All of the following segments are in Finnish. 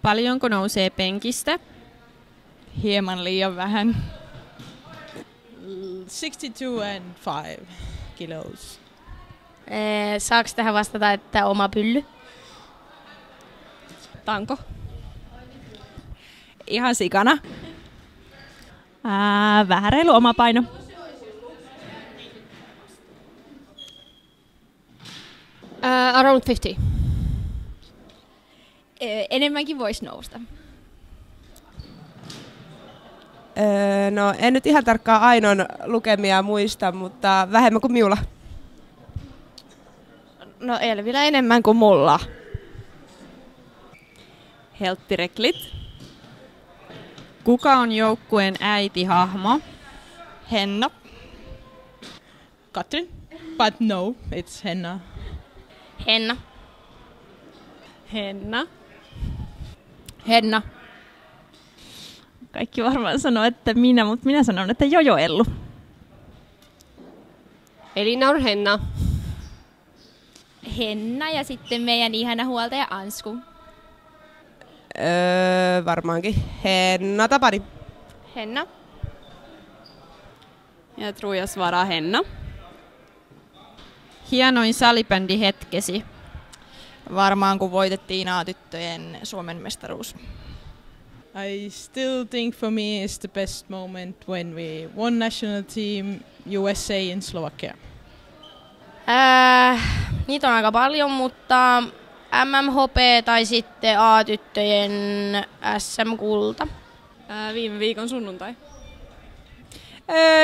Paljonko nousee penkistä? Hieman liian vähän. 62.5 kilos. Saako tähän vastata, että oma pylly? Tanko. Ihan sikana. Vähän reilu oma paino. Around 50. Enemmänkin voisi nousta. No en nyt ihan tarkkaan Ainon lukemia muista, mutta vähemmän kuin minulla. No Elvillä enemmän kuin mulla. Helttireklit. Kuka on joukkueen äitihahmo? Henna. Katrin? But no, it's Henna. Henna. Henna. Henna. Kaikki varmaan sanoo, että minä, mutta minä sanon, että Jojo Ellu. Elinor Henna. Henna ja sitten meidän ihana huoltaja Ansku. Varmaankin Henna Tapani. Henna. Ja Truja svaraa Henna. Hienoin salibändi hetkesi. Varmaan kun voitettiin A-tyttöjen Suomen mestaruus. I still think for me is the best moment when we won national team USA in Slovakia. Niitä on aika paljon, mutta MMHP tai sitten A-tyttöjen SM-kulta. Viime viikon sunnuntai.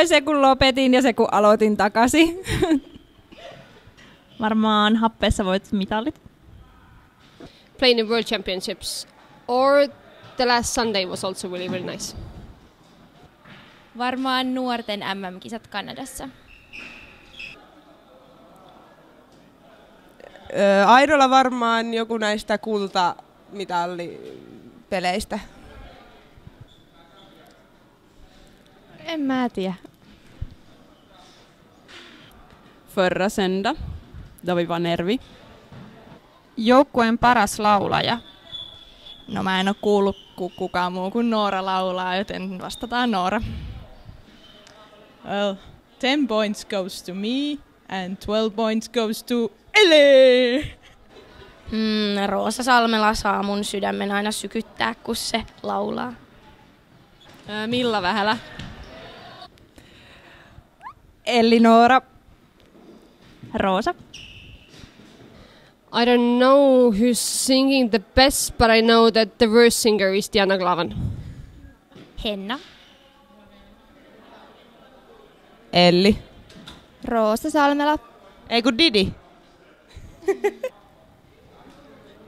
Se kun lopetin ja se kun aloitin takaisin. Varmaan happeessa voit mitalit. Playing in World Championships. Or the last Sunday was also really, really nice. Varmaan nuorten MM-kisat Kanadassa. Aidolla varmaan joku näistä kultamitallipeleistä. En mä tiedä. Förra söndag, då vi var nervi. Joukkueen paras laulaja. No mä en oo kuullut kukaan muu kuin Noora laulaa, joten vastataan Noora. Well, 10 points goes to me and 12 points goes to Ele! Roosa Salmela saa mun sydämen aina sykyttää, kun se laulaa. Milla Vähälä. Elli-Noora. Roosa. I don't know who's singing the best, but I know that the worst singer is Diana Glavan. Henna. Elli. Roosa Salmela. Ei kun Didi.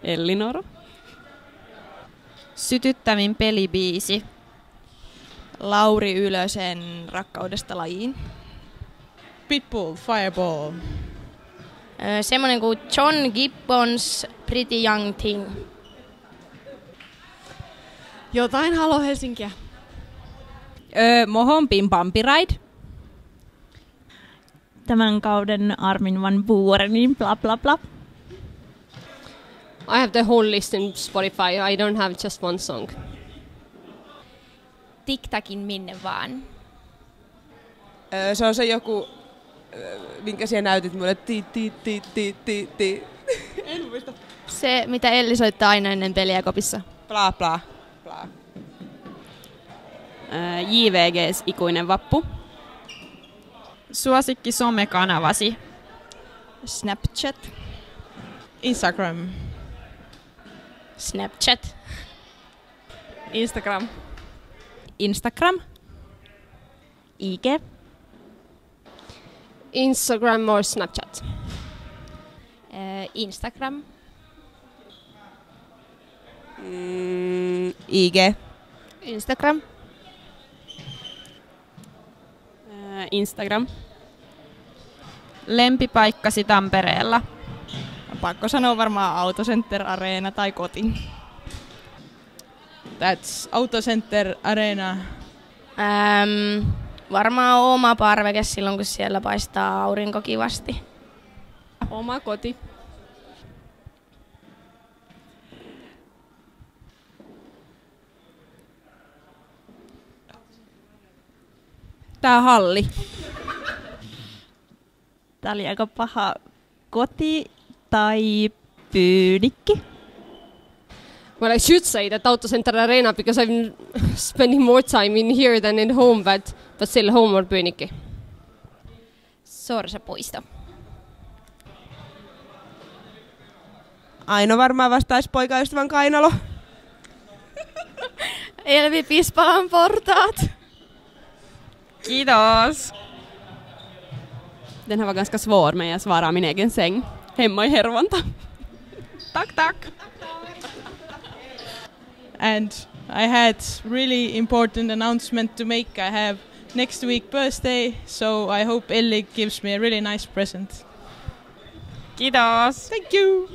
Elli-Noora. Sytyttävin pelibiisi. Lauri Ylösen Rakkaudesta lajiin. Pitbull, Fireball. Semmonen kuin John Gibbons Pretty Young Thing. Jotain Halo Helsinkiä. Mohon Pimpampi Ride. Tämän kauden Armin van Buurenin bla bla bla. I have the whole list in Spotify. I don't have just one song. TikTakin minne vaan. Se on se joku, minkä siellä näytit mulle. Ti. En muista. Se, mitä Elli soittaa aina ennen peliä kopissa. Bla bla. Bla. JVGs Ikuinen vappu. Suosikki somekanavasi. Snapchat. Instagram. Snapchat. Instagram. Instagram. IG. Instagram or Snapchat. Instagram. IG. Instagram. Instagram. Lempipaikkasi Tampereella. Pakko sanoa varmaan Autocenter Areena tai koti. That's Autocenter Arena. Varmaan oma parveke silloin, kun siellä paistaa aurinko kivasti. Oma koti. tää halli? Tää oli aika paha. Koti tai pyynikki? Well, I should say that Autocenter Arena because I've been spending more time in here than in home, but still home or Pyynikki. Sorsapuisto. Aino varmaan vastaisi poikaystävän kainalo. Elvi Pispalan portaat. Kiitos. Den här var ganska svår, men jag svarar min egen säng. Hemma i Hervanta. Tack. And I had really important announcement to make. I have next week birthday, so I hope Elli gives me a really nice present. Kiitos. Thank you.